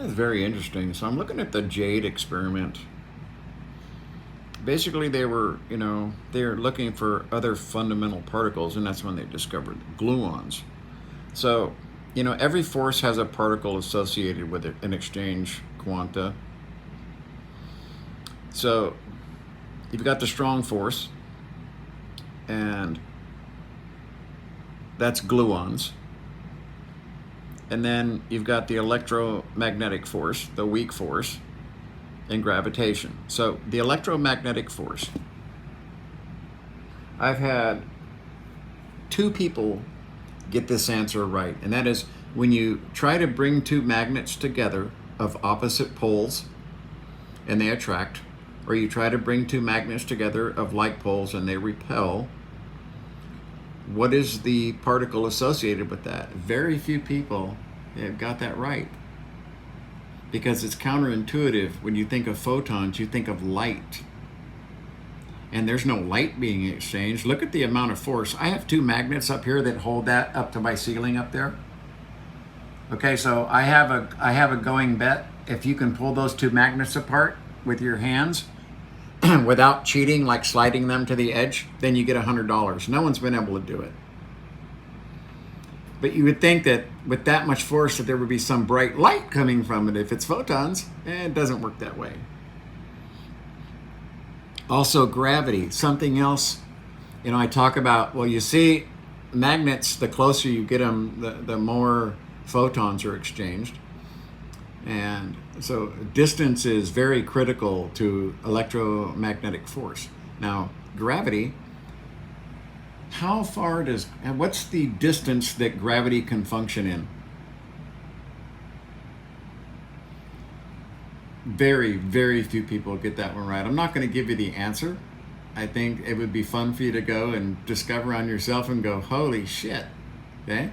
That's very interesting. So I'm looking at the jade experiment. Basically, they're looking for other fundamental particles, and that's when they discovered gluons. So, every force has a particle associated with it, an exchange quanta. So, you've got the strong force, and that's gluons. And then you've got the electromagnetic force, the weak force, and gravitation. So the electromagnetic force, I've had two people get this answer right, and that is when you try to bring two magnets together of opposite poles and they attract, or you try to bring two magnets together of like poles and they repel, what is the particle associated with that? Very few people have got that right, because it's counterintuitive. When you think of photons, you think of light, and there's no light being exchanged. Look at the amount of force. I have two magnets up here that hold that up to my ceiling up there. Okay, so I have a going bet. If you can pull those two magnets apart with your hands without cheating, like sliding them to the edge, then you get $100. No one's been able to do it. But you would think that with that much force that there would be some bright light coming from it if it's photons. It doesn't work that way. Also, gravity, something else. I talk about, well, you see, magnets, the closer you get them, the more photons are exchanged. And so distance is very critical to electromagnetic force. Now, gravity, what's the distance that gravity can function in? Very, very few people get that one right. I'm not going to give you the answer. I think it would be fun for you to go and discover on yourself and go, holy shit, okay?